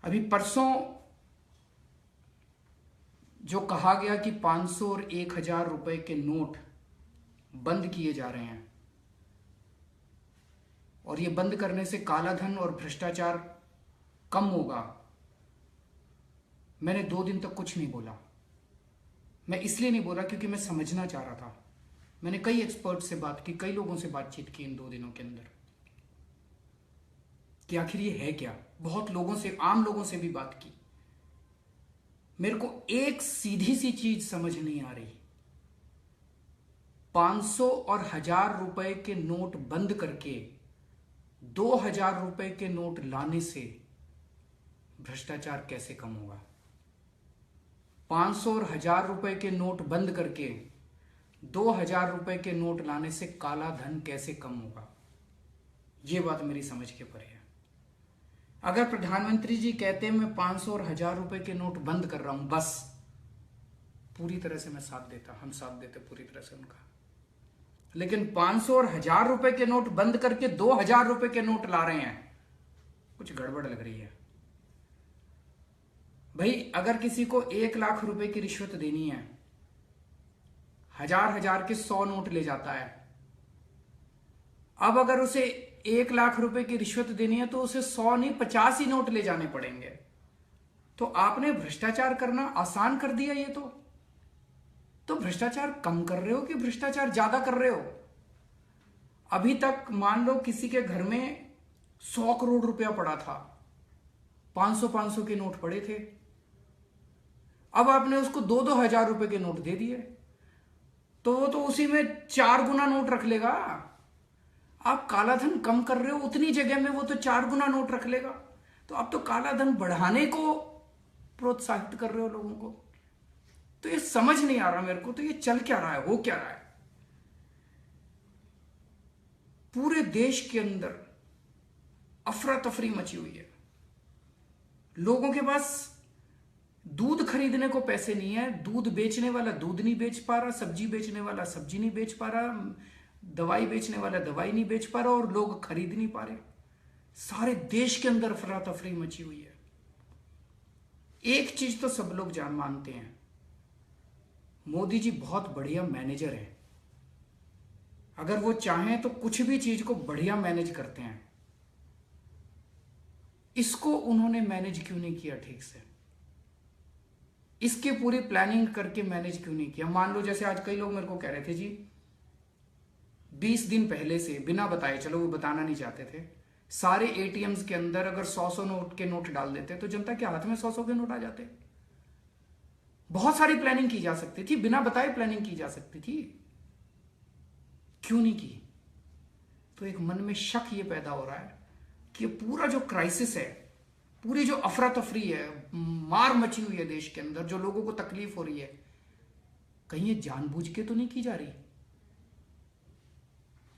अभी परसों जो कहा गया कि 500 और 1000 रुपए के नोट बंद किए जा रहे हैं और ये बंद करने से काला धन और भ्रष्टाचार कम होगा, मैंने 2 दिन तक कुछ नहीं बोला। मैं इसलिए नहीं बोला क्योंकि मैं समझना चाह रहा था। मैंने कई एक्सपर्ट से बात की, कई लोगों से बातचीत की इन 2 दिनों के अंदर कि आखिर ये है क्या। बहुत लोगों से, आम लोगों से भी बात की। मेरे को एक सीधी सी चीज समझ नहीं आ रही। 500 और 1000 रुपए के नोट बंद करके 2000 रुपए के नोट लाने से भ्रष्टाचार कैसे कम होगा। 500 और 1000 रुपए के नोट बंद करके 2000 रुपए के नोट लाने से काला धन कैसे कम होगा, यह बात मेरी समझ के परे है। अगर प्रधानमंत्री जी कहते हैं मैं 500 और 1000 रुपए के नोट बंद कर रहा हूं, बस पूरी तरह से मैं साथ देता, हम साथ देते पूरी तरह से उनका। लेकिन 500 और 1000 रुपए के नोट बंद करके 2000 रुपए के नोट ला रहे हैं, कुछ गड़बड़ लग रही है भाई। अगर किसी को 1 लाख रुपए की रिश्वत देनी है, 1000 के 100 नोट ले जाता है। अब अगर उसे 1 लाख रुपए की रिश्वत देनी है तो उसे 100 नहीं 50 ही नोट ले जाने पड़ेंगे। तो आपने भ्रष्टाचार करना आसान कर दिया। ये तो भ्रष्टाचार कम कर रहे हो कि भ्रष्टाचार ज्यादा कर रहे हो। अभी तक मान लो किसी के घर में 100 करोड़ रुपया पड़ा था, 500 के नोट पड़े थे, अब आपने उसको 2 हजार रुपए के नोट दे दिए, तो वो तो उसी में 4 गुना नोट रख लेगा। आप काला धन कम कर रहे हो, उतनी जगह में वो तो 4 गुना नोट रख लेगा। तो आप तो काला धन बढ़ाने को प्रोत्साहित कर रहे हो लोगों को। तो ये समझ नहीं आ रहा मेरे को, तो ये चल क्या रहा है, हो क्या रहा है। पूरे देश के अंदर अफरा तफरी मची हुई है। लोगों के पास दूध खरीदने को पैसे नहीं है, दूध बेचने वाला दूध नहीं बेच पा रहा, सब्जी बेचने वाला सब्जी नहीं बेच पा रहा, दवाई बेचने वाला दवाई नहीं बेच पा रहा, और लोग खरीद नहीं पा रहे। सारे देश के अंदर अफरा तफरी मची हुई है। एक चीज तो सब लोग जान मानते हैं, मोदी जी बहुत बढ़िया मैनेजर हैं। अगर वो चाहें तो कुछ भी चीज को बढ़िया मैनेज करते हैं। इसको उन्होंने मैनेज क्यों नहीं किया ठीक से, इसकी पूरी प्लानिंग करके मैनेज क्यों नहीं किया। मान लो जैसे आज कई लोग मेरे को कह रहे थे जी 20 दिन पहले से बिना बताए, चलो वो बताना नहीं चाहते थे, सारे एटीएम्स के अंदर अगर 100 नोट के नोट डाल देते तो जनता के हाथ में 100 के नोट आ जाते। बहुत सारी प्लानिंग की जा सकती थी, बिना बताए प्लानिंग की जा सकती थी, क्यों नहीं की। तो एक मन में शक ये पैदा हो रहा है कि पूरा जो क्राइसिस है, पूरी जो अफरा तफरी है, मार मची हुई है देश के अंदर, जो लोगों को तकलीफ हो रही है, कहीं ये जानबूझ के तो नहीं की जा रही।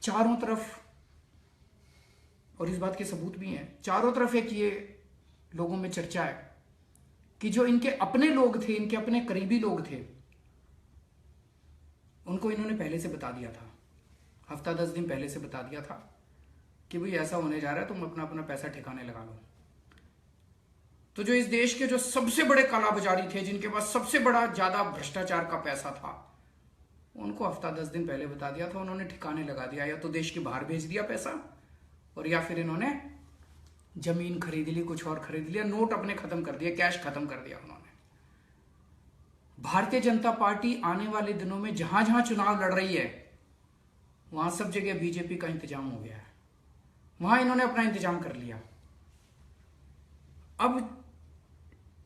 चारों तरफ, और इस बात के सबूत भी हैं, चारों तरफ एक ये लोगों में चर्चा है कि जो इनके अपने लोग थे, इनके अपने करीबी लोग थे, उनको इन्होंने पहले से बता दिया था, हफ्ता 10 दिन पहले से बता दिया था कि भाई ऐसा होने जा रहा है, तुम अपना अपना पैसा ठिकाने लगा लो। तो जो इस देश के जो सबसे बड़े कालाबाजारी थे, जिनके पास सबसे बड़ा ज्यादा भ्रष्टाचार का पैसा था, उनको हफ्ता 10 दिन पहले बता दिया था, उन्होंने ठिकाने लगा दिया। या तो देश के बाहर भेज दिया पैसा, और या फिर इन्होंने जमीन खरीद ली, कुछ और खरीद लिया, नोट अपने खत्म कर दिए, कैश खत्म कर दिया उन्होंने। भारतीय जनता पार्टी आने वाले दिनों में जहां जहां चुनाव लड़ रही है, वहां सब जगह बीजेपी का इंतजाम हो गया है, वहां इन्होंने अपना इंतजाम कर लिया। अब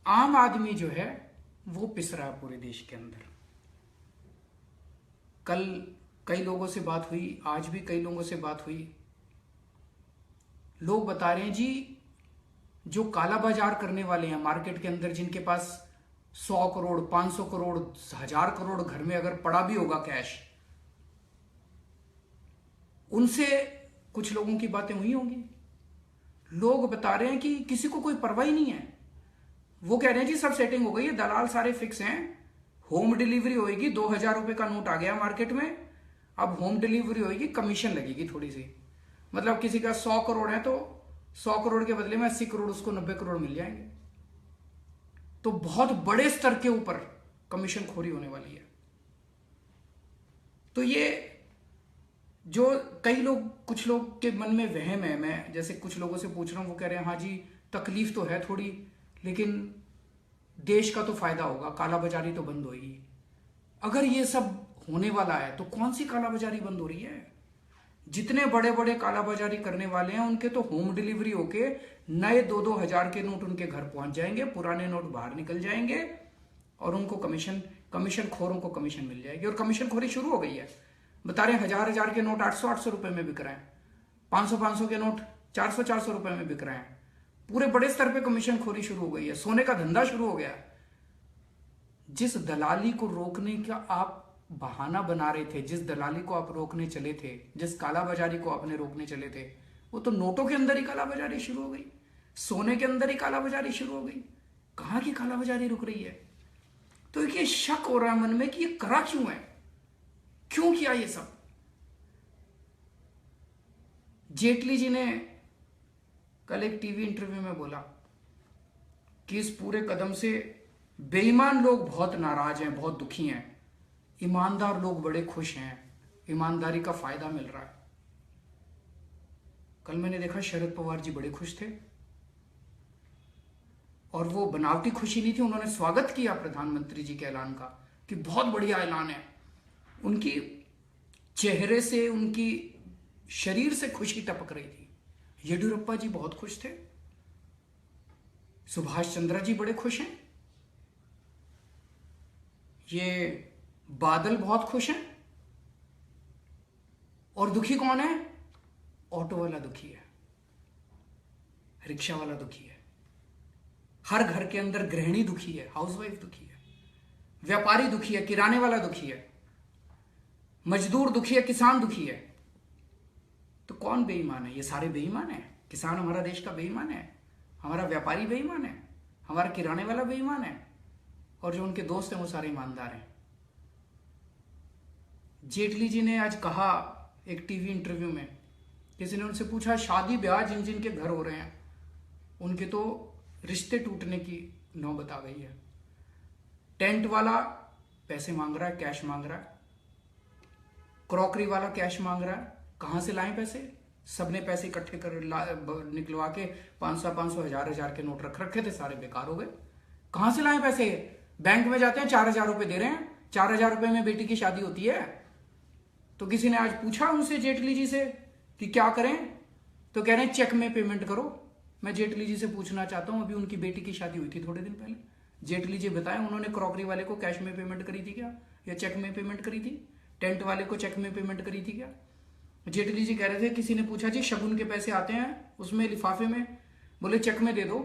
आम आदमी जो है वो पिस रहा है पूरे देश के अंदर। कल कई लोगों से बात हुई, आज भी कई लोगों से बात हुई, लोग बता रहे हैं जी जो काला बाजार करने वाले हैं मार्केट के अंदर, जिनके पास 100 करोड़ 500 करोड़ 1000 करोड़ घर में अगर पड़ा भी होगा कैश, उनसे कुछ लोगों की बातें हुई होंगी। लोग बता रहे हैं कि किसी को कोई परवाह ही नहीं है। वो कह रहे हैं जी सब सेटिंग हो गई है, दलाल सारे फिक्स हैं, होम डिलीवरी होएगी, 2000 रुपए का नोट आ गया मार्केट में, अब होम डिलीवरी होएगी, कमीशन लगेगी थोड़ी सी। मतलब किसी का 100 करोड़ है तो 100 करोड़ के बदले में 80 करोड़ उसको 90 करोड़ मिल जाएंगे। तो बहुत बड़े स्तर के ऊपर कमीशन खोरी होने वाली है। तो ये जो कई लोग, कुछ लोग के मन में वहम है, मैं जैसे कुछ लोगों से पूछ रहा हूं, वो कह रहे हैं हाँ जी तकलीफ तो है थोड़ी, लेकिन देश का तो फायदा होगा, काला बाजारी तो बंद होगी। अगर ये सब होने वाला है तो कौन सी काला बाजारी बंद हो रही है? जितने बड़े बड़े काला बाजारी करने वाले हैं उनके तो होम डिलीवरी होके नए 2-2 हजार के नोट उनके घर पहुंच जाएंगे, पुराने नोट बाहर निकल जाएंगे और उनको कमीशन खोरों को कमीशन मिल जाएगी। और कमीशन खोरी शुरू हो गई है। बता रहे हैं 1000 के नोट 800 रुपए में बिक रहे हैं, 500 के नोट 400 रुपए में बिक रहे हैं। पूरे बड़े स्तर पे कमीशन खोरी शुरू हो गई है, सोने का धंधा शुरू हो गया है। जिस दलाली को रोकने का आप बहाना बना रहे थे, जिस दलाली को आप रोकने चले थे, जिस काला बाजारी को आपने रोकने चले थे, वो तो नोटों के अंदर ही काला बाजारी शुरू हो गई, सोने के अंदर ही काला बाजारी शुरू हो गई। कहां की काला बाजारी रुक रही है? तो ये शक हो रहा है मन में कि ये करा क्यों है, क्यों किया ये सब। जेटली जी ने कल एक टीवी इंटरव्यू में बोला कि इस पूरे कदम से बेईमान लोग बहुत नाराज हैं, बहुत दुखी हैं, ईमानदार लोग बड़े खुश हैं, ईमानदारी का फायदा मिल रहा है। कल मैंने देखा शरद पवार जी बड़े खुश थे, और वो बनावटी खुशी नहीं थी, उन्होंने स्वागत किया प्रधानमंत्री जी के ऐलान का कि बहुत बढ़िया ऐलान है। उनकी चेहरे से, उनकी शरीर से खुशी टपक रही थी। येडियुरप्पा जी बहुत खुश थे, सुभाष चंद्र जी बड़े खुश हैं, ये बादल बहुत खुश हैं। और दुखी कौन है? ऑटो वाला दुखी है, रिक्शा वाला दुखी है, हर घर के अंदर गृहिणी दुखी है, हाउसवाइफ दुखी है, व्यापारी दुखी है, किराने वाला दुखी है, मजदूर दुखी है, किसान दुखी है। तो कौन बेईमान है? ये सारे बेईमान है। किसान हमारा देश का बेईमान है, हमारा व्यापारी बेईमान है, हमारा किराने वाला बेईमान है, और जो उनके दोस्त हैं वो सारे ईमानदार हैं। जेटली जी ने आज कहा एक टीवी इंटरव्यू में, किसी ने उनसे पूछा शादी ब्याह जिन जिन के घर हो रहे हैं उनके तो रिश्ते टूटने की नौबत आ गई है। टेंट वाला पैसे मांग रहा है, कैश मांग रहा है, क्रॉकरी वाला कैश मांग रहा है। कहां से लाएं पैसे? सबने पैसे इकट्ठे कर निकलवा के 500 1000 के नोट रख रखे थे, सारे बेकार हो गए। कहां से लाएं पैसे? बैंक में जाते हैं 4000 रुपए दे रहे हैं, 4000 रुपए में बेटी की शादी होती है। तो किसी ने आज पूछा उनसे, जेटली जी से, कि क्या करें? तो कह रहे हैं चेक में पेमेंट करो। मैं जेटली जी से पूछना चाहता हूं, अभी उनकी बेटी की शादी हुई थी थोड़े दिन पहले, जेटली जी बताएं उन्होंने क्रॉकरी वाले को कैश में पेमेंट करी थी क्या, या चेक में पेमेंट करी थी? टेंट वाले को चेक में पेमेंट करी थी क्या? जेटली जी कह रहे थे, किसी ने पूछा जी शगुन के पैसे आते हैं उसमें लिफाफे में, बोले चेक में दे दो।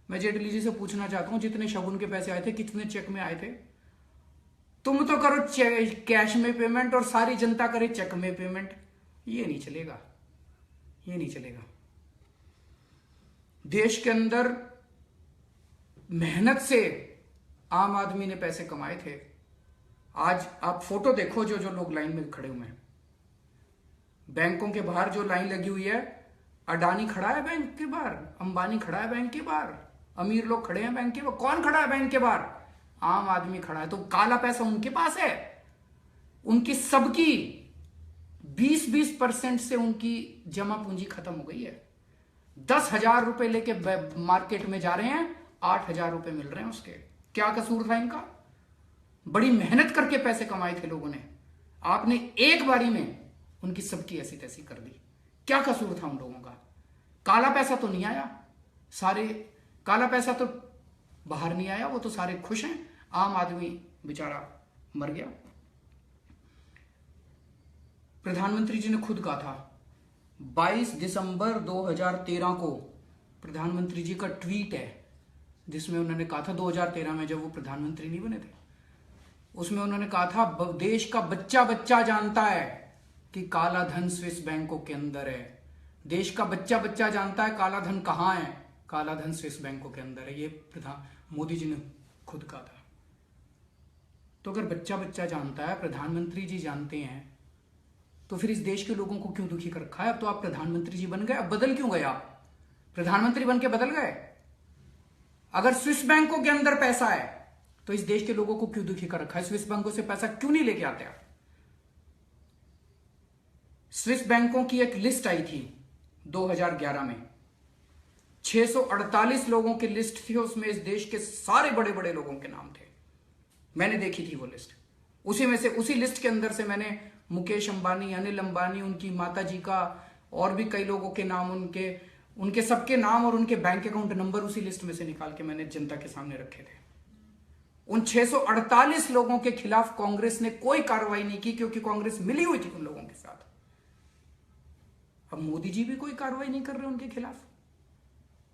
मैं जेटली जी से पूछना चाहता हूं, जितने शगुन के पैसे आए थे कितने चेक में आए थे? तुम तो करो कैश में पेमेंट और सारी जनता करे चेक में पेमेंट। ये नहीं चलेगा, ये नहीं चलेगा। देश के अंदर मेहनत से आम आदमी ने पैसे कमाए थे। आज आप फोटो देखो, जो जो लोग लाइन में खड़े हुए हैं, बैंकों के बाहर जो लाइन लगी हुई है, अडानी खड़ा है बैंक के बाहर, अंबानी खड़ा है बैंक के बाहर, अमीर लोग खड़े हैं बैंक के बाहर। कौन खड़ा है बैंक के बाहर? आम आदमी खड़ा है। तो काला पैसा उनके पास है, उनकी सबकी 20% से उनकी जमा पूंजी खत्म हो गई है। 10,000 रुपए लेके मार्केट में जा रहे हैं, 8,000 रुपए मिल रहे हैं उसके। क्या कसूर था इनका? बड़ी मेहनत करके पैसे कमाए थे लोगों ने, आपने एक बारी में उनकी सबकी ऐसी तैसी कर दी। क्या कसूर था उन लोगों का? काला पैसा तो नहीं आया, सारे काला पैसा तो बाहर नहीं आया, वो तो सारे खुश हैं। आम आदमी बेचारा मर गया। प्रधानमंत्री जी ने खुद कहा था, 22 दिसंबर 2013 को प्रधानमंत्री जी का ट्वीट है, जिसमें उन्होंने कहा था 2013 में जब वो प्रधानमंत्री नहीं बने थे, उसमें उन्होंने कहा था देश का बच्चा बच्चा जानता है कि काला धन स्विस बैंकों के अंदर है। देश का बच्चा बच्चा जानता है काला धन कहां है, काला धन स्विस बैंकों के अंदर है। ये मोदी जी ने खुद कहा था। तो अगर बच्चा बच्चा जानता है, प्रधानमंत्री जी जानते हैं, तो फिर इस देश के लोगों को क्यों दुखी कर रखा है? अब तो आप प्रधानमंत्री जी बन गए, अब बदल क्यों गए? आप प्रधानमंत्री बन के बदल गए? अगर स्विस बैंकों के अंदर पैसा है तो इस देश के लोगों को क्यों दुखी कर रखा है? स्विस बैंकों से पैसा क्यों नहीं लेके आते आप? स्विस बैंकों की एक लिस्ट आई थी 2011 में, 648 लोगों की लिस्ट थी, उसमें इस देश के सारे बड़े बड़े लोगों के नाम थे। मैंने देखी थी वो लिस्ट। उसी में से, उसी लिस्ट के अंदर से मैंने मुकेश अंबानी, अनिल अंबानी, उनकी माता जी का और भी कई लोगों के नाम, उनके सबके नाम और उनके बैंक अकाउंट नंबर उसी लिस्ट में से निकाल के मैंने जनता के सामने रखे थे। उन 648 लोगों के खिलाफ कांग्रेस ने कोई कार्रवाई नहीं की, क्योंकि कांग्रेस मिली हुई थी उन लोगों के साथ। अब मोदी जी भी कोई कार्रवाई नहीं कर रहे उनके खिलाफ।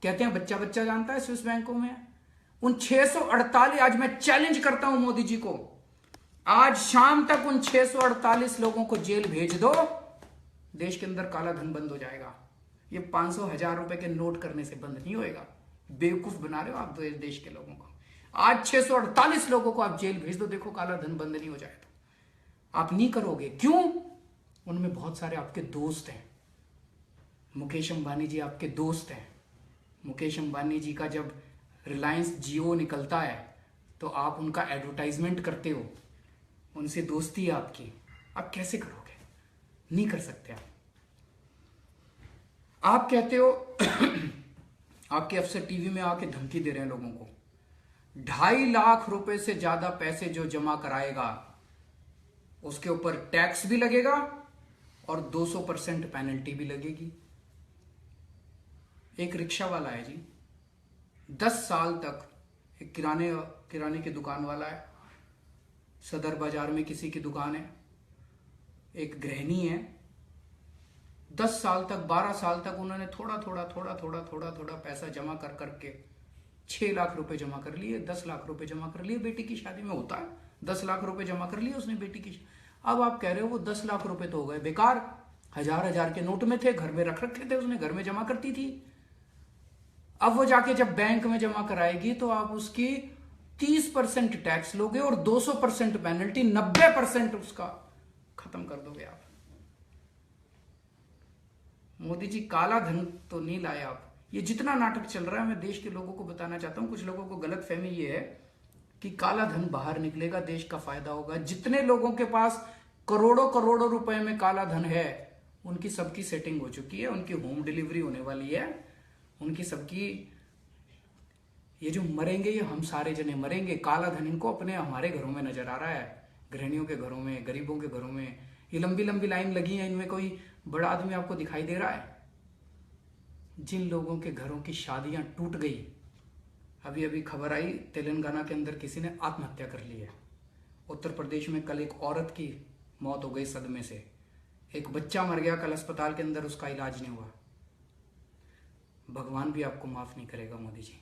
कहते हैं बच्चा बच्चा जानता है स्विस बैंकों में। उन 648, आज मैं चैलेंज करता हूं मोदी जी को, आज शाम तक उन 648 लोगों को जेल भेज दो, देश के अंदर काला धन बंद हो जाएगा। ये 500 1000 रुपए के नोट करने से बंद नहीं होएगा। बेवकूफ बना रहे हो आप देश के लोगों को। आज 648 लोगों को आप जेल भेज दो, देखो काला धन बंद नहीं हो जाएगा। आप नहीं करोगे, क्यों? उनमें बहुत सारे आपके दोस्त हैं। मुकेश अंबानी जी आपके दोस्त हैं। मुकेश अंबानी जी का जब रिलायंस जियो निकलता है तो आप उनका एडवर्टाइजमेंट करते हो, उनसे दोस्ती है आपकी। आप कैसे करोगे? नहीं कर सकते आप कहते हो आपके अफसर टीवी में आके धमकी दे रहे हैं लोगों को, 2.5 लाख रुपए से ज्यादा पैसे जो जमा कराएगा उसके ऊपर टैक्स भी लगेगा और 200% पेनल्टी भी लगेगी। एक रिक्शा वाला है जी, 10 साल तक, एक किराने की दुकान वाला है, सदर बाजार में किसी की दुकान है, एक गृहिणी है, 10 साल तक, 12 साल तक उन्होंने थोड़ा पैसा जमा कर करके 6 लाख रुपए जमा कर लिए, 10 लाख रुपए जमा कर लिए। बेटी की शादी में होता है, 10 लाख रुपए जमा कर लिए उसने बेटी की। अब आप कह रहे हो वो 10 लाख रुपए तो हो गए बेकार, 1000 के नोट में थे, घर में रख रखे थे, उसने घर में जमा करती थी। अब वो जाके जब बैंक में जमा कराएगी तो आप उसकी 30% टैक्स लोगे और 200% पेनल्टी, 90% उसका खत्म कर दोगे आप। मोदी जी काला धन तो नहीं लाए आप। ये जितना नाटक चल रहा है, मैं देश के लोगों को बताना चाहता हूं, कुछ लोगों को गलत फहमी ये है कि काला धन बाहर निकलेगा, देश का फायदा होगा। जितने लोगों के पास करोड़ों करोड़ों रुपए में काला धन है, उनकी सबकी सेटिंग हो चुकी है, उनकी होम डिलीवरी होने वाली है, उनकी सबकी। ये जो मरेंगे, ये हम सारे जने मरेंगे। काला धन इनको अपने हमारे घरों में नजर आ रहा है, गृहिणियों के घरों में, गरीबों के घरों में। ये लंबी लंबी लाइन लगी है, इनमें कोई बड़ा आदमी आपको दिखाई दे रहा है? जिन लोगों के घरों की शादियां टूट गई, अभी अभी खबर आई तेलंगाना के अंदर किसी ने आत्महत्या कर ली है। उत्तर प्रदेश में कल एक औरत की मौत हो गई सदमे से, एक बच्चा मर गया कल अस्पताल के अंदर, उसका इलाज नहीं हुआ। भगवान भी आपको माफ नहीं करेगा मोदी जी।